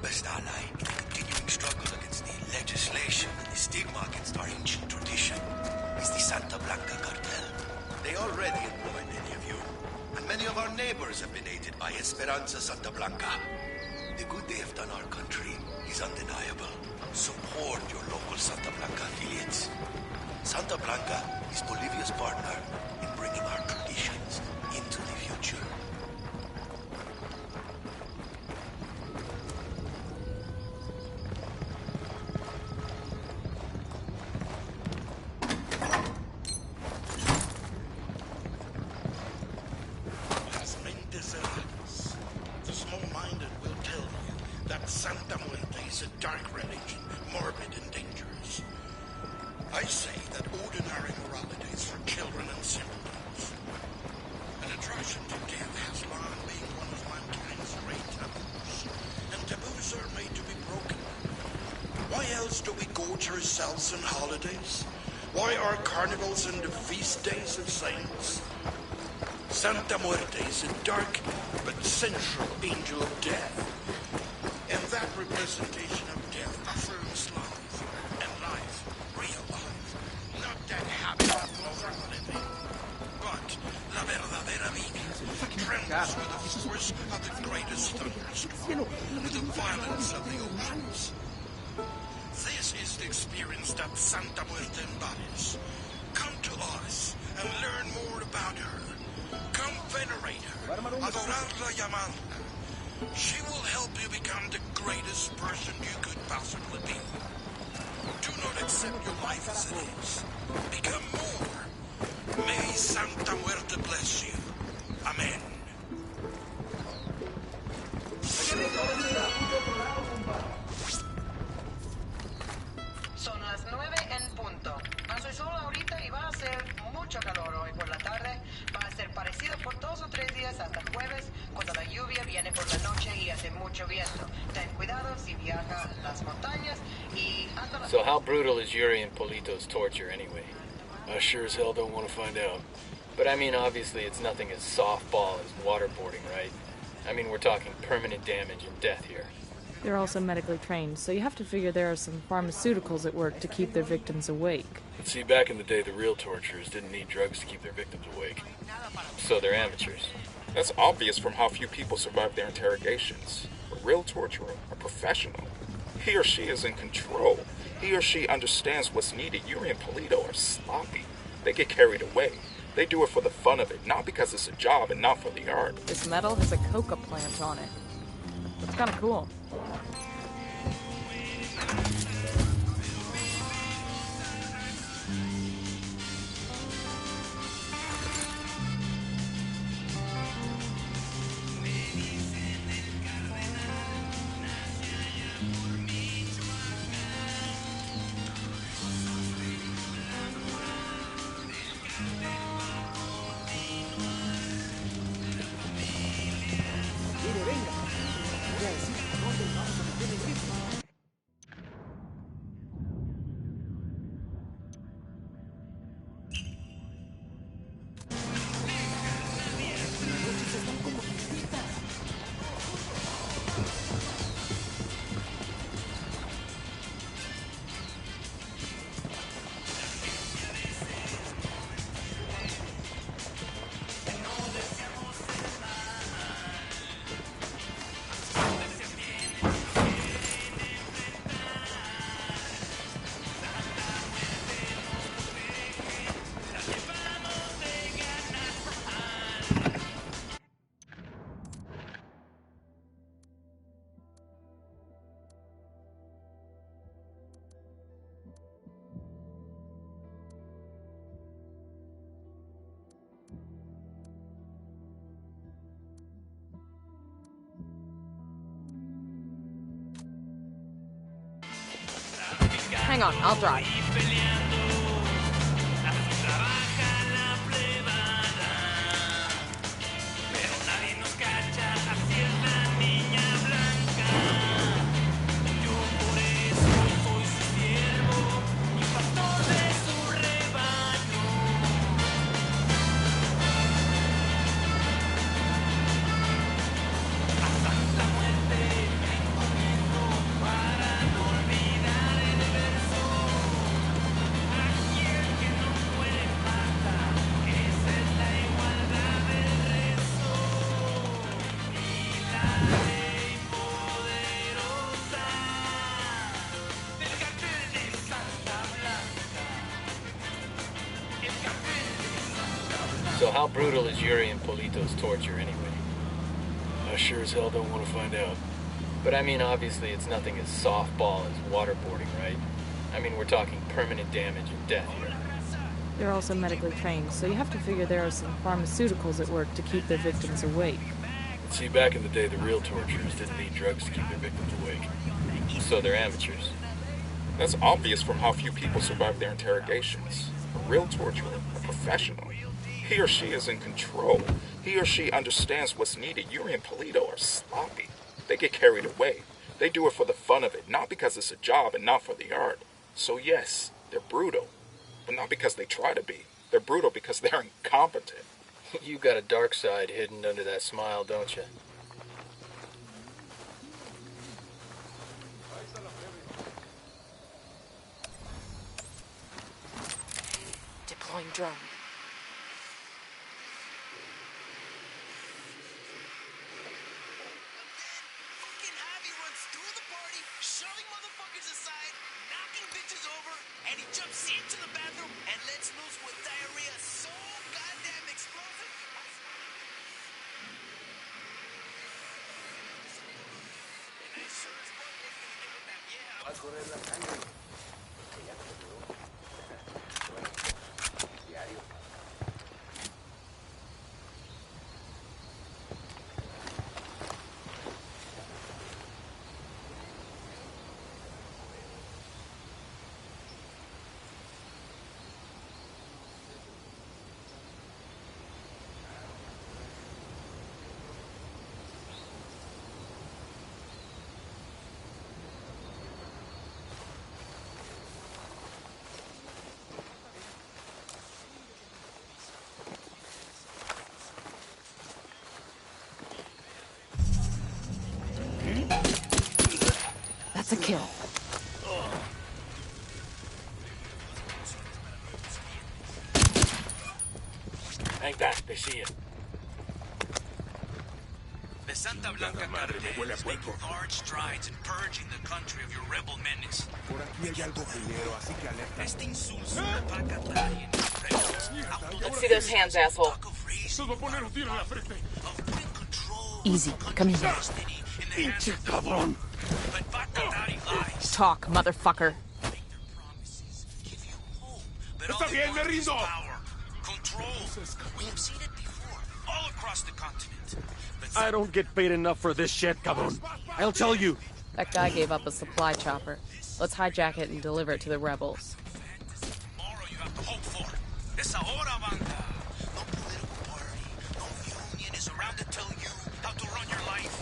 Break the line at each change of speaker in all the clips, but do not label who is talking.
best ally in the continuing struggle against the legislation and the stigma against our ancient tradition is the Santa Blanca cartel. They already employ many of you, and many of our neighbors have been aided by Esperanza Santa Blanca. The good they have done our country is undeniable. Support your local Santa Blanca affiliates. Santa Blanca is Bolivia's partner in bringing our traditions into the future.
The small-minded will tell you that Santa Muerte is a dark religion, morbid and dangerous. I say that ordinary morality is for children and simpletons. An attraction to death has long been one of mankind's great taboos, and taboos are made to be broken. Why else do we gorge ourselves on holidays? Why are carnivals and the feast days of saints? Santa Muerte is a dark but central angel of death, and that representation of death affirms life, and life, real life, not that habit of modern living, but la verdadera vida, trembles with the force of the greatest thunderstorm, with the violence of the oceans. This is the experience that Santa Muerte embodies. Come to us and learn more about her. Come venerate her, adorarla y amarla. She will help you become the greatest person you could possibly be. Do not accept your life as it is. Become more. May Santa Muerte bless you. Amen.
Son las 9 en punto. Hace sol ahorita y va a ser mucho calor hoy por la tarde. Va a ser parecido por 2 o 3 días hasta el jueves, cuando la lluvia viene por la noche y hace mucho viento. Ten cuidado si viaja a las montañas y anda.
So how brutal is Yuri and Polito's torture anyway? I sure as hell don't want to find out. But I mean, obviously it's nothing as softball as waterboarding, right? I mean, we're talking permanent damage and death here.
They're also medically trained, so you have to figure there are some pharmaceuticals at work to keep their victims awake.
But see, back in the day, the real torturers didn't need drugs to keep their victims awake. So they're amateurs.
That's obvious from how few people survive their interrogations. A real torturer, a professional. He or she is in control. He or she understands what's needed. Yuri and Polito are sloppy. They get carried away. They do it for the fun of it, not because it's a job and not for the art.
This medal has a coca plant on it. That's kind of cool. Hang on, I'll drive.
So how brutal is Yuri and Polito's torture anyway? I sure as hell don't want to find out. But I mean, obviously it's nothing as softball as waterboarding, right? I mean, we're talking permanent damage and death here.
They're also medically trained, so you have to figure there are some pharmaceuticals at work to keep their victims awake.
See, back in the day, the real torturers didn't need drugs to keep their victims awake. So they're amateurs.
That's obvious from how few people survive their interrogations. A real torturer, a professional. He or she is in control. He or she understands what's needed. Yuri and Polito are sloppy. They get carried away. They do it for the fun of it, not because it's a job and not for the art. So yes, they're brutal, but not because they try to be. They're brutal because they're incompetent.
You got a dark side hidden under that smile, don't you?
Deploying drone.
Shoving motherfuckers aside, knocking bitches over, and he jumps into the bathroom and lets loose with diarrhea so goddamn explosive. And I sure as fuck ain't gonna give him that yeah. Va a correr la sangre. Que ya no te quedó. Diario.
That's a kill.
Hang back, they see you.
The Santa Blanca cartel is making large strides in purging the country of your rebel menace.
Let's see those hands, asshole.
Easy. Come here. Talk, motherfucker.
Está bien, me rindo. Control. We have seen it before, all across the continent.
I don't get paid enough for this shit, cabrón. I'll tell you.
That guy gave up a supply chopper. Let's hijack it and deliver it to the rebels.
Tomorrow you have to hope for. Es ahora, banda. No political party, no union is around to tell you how to run your life.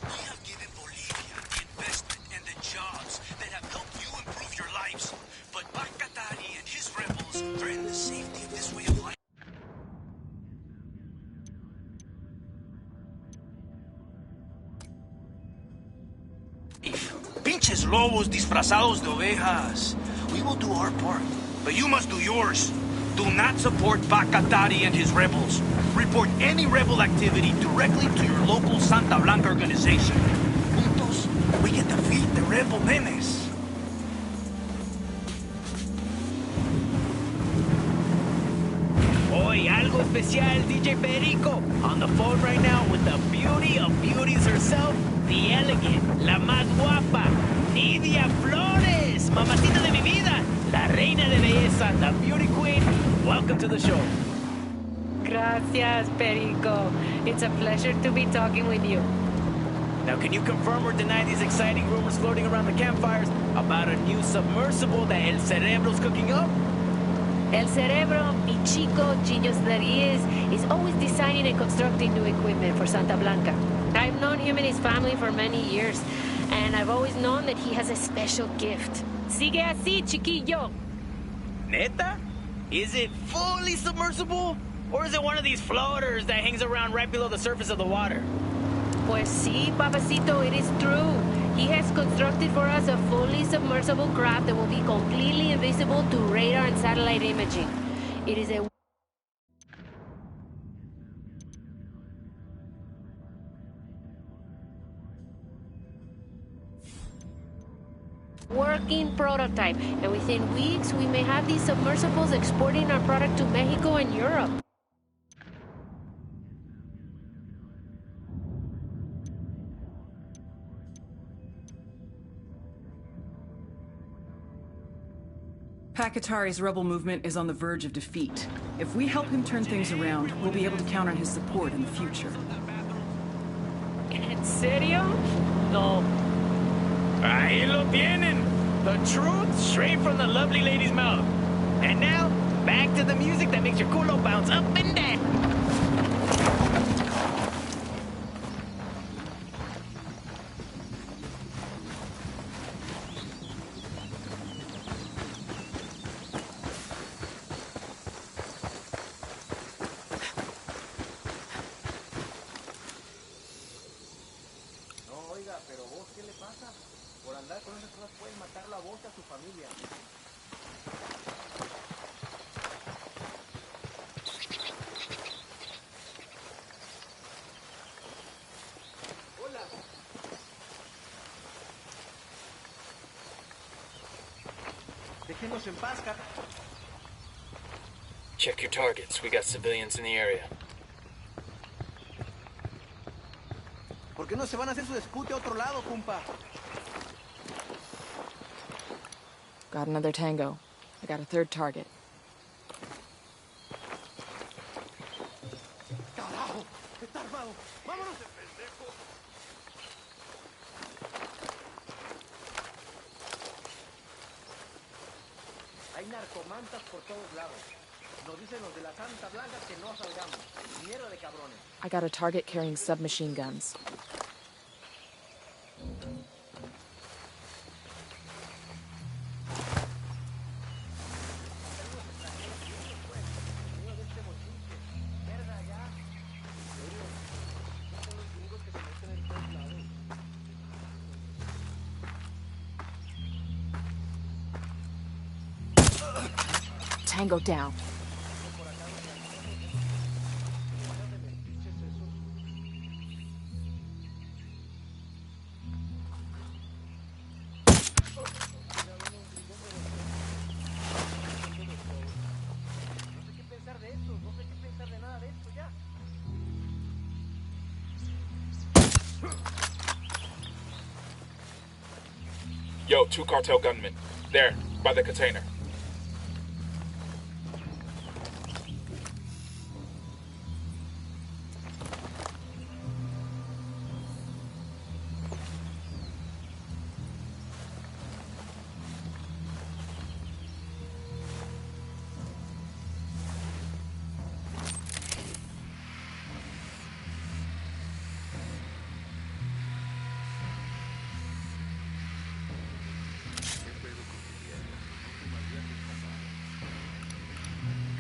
We have given Bolivia the investment and the jobs that have helped you improve your lives. But Bacatari and his rebels threaten the safety of this way of life. Pinches lobos disfrazados de ovejas. We will do our part, but you must do yours. Do not support Bacatari and his rebels. Report any rebel activity directly to your local Santa Blanca organization. Juntos, we can defeat the rebel menace. Hoy, algo especial, DJ Perico. On the phone right now with the beauty of beauties herself, the elegant, la más guapa, Nidia Flores, mamacita de mi vida, la reina de belleza, the beauty queen. Welcome to the show.
Gracias, Perico. It's a pleasure to be talking with you.
Now, can you confirm or deny these exciting rumors floating around the campfires about a new submersible that El Cerebro's cooking up?
El Cerebro, mi chico, genius that he is always designing and constructing new equipment for Santa Blanca. I've known him and his family for many years, and I've always known that he has a special gift. Sigue así, chiquillo.
Neta? Is it fully submersible? Or is it one of these floaters that hangs around right below the surface of the water?
Pues sí, papacito, it is true. He has constructed for us a fully submersible craft that will be completely invisible to radar and satellite imaging. It is a working prototype, and within weeks we may have these submersibles exporting our product to Mexico and Europe.
Pakatari's rebel movement is on the verge of defeat. If we help him turn things around, we'll be able to count on his support in the future.
¿En serio? No.
Ahí lo tienen. The truth straight from the lovely lady's mouth. And now, back to the music that makes your culo bounce up and down.
Pero vos, ¿qué le pasa? Por andar con esas cosas puedes matarlo a vos y a su familia. Hola. Déjenos en paz, Cat.
Check your targets. We got civilians in the area.
¿Por qué no se van a hacer su dispute a otro lado, compa?
Got another tango. I got a third target.
¡Carajo! ¡Está armado! ¡Vámonos! ¡Pendejo! Hay narcomantas por todos lados. Nos dicen los de la Santa Blanca que no salgamos. Mierda de cabrones.
I got a target carrying submachine guns. Tango down.
Yo, 2 cartel gunmen. There, by the container.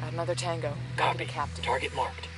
Got another tango.
Copy.
The captain.
Target marked.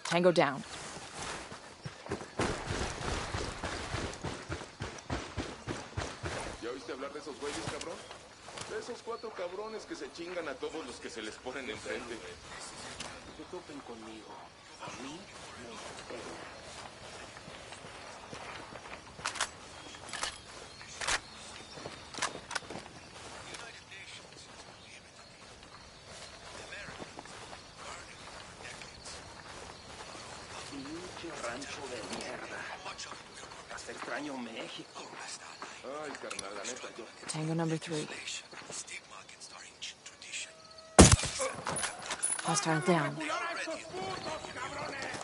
Tango down.
¿Ya oíste hablar de esos güeyes, cabrón? De esos 4 cabrones que se chingan a todos los que se les ponen enfrente.
Se topen conmigo. A mí no me pega. Rancho de mierda. Hasta extraño México.
Ay, carnal, la neta, yo...
Tango number 3. Hostile down.
¡Cuidado a estos putos, cabrones!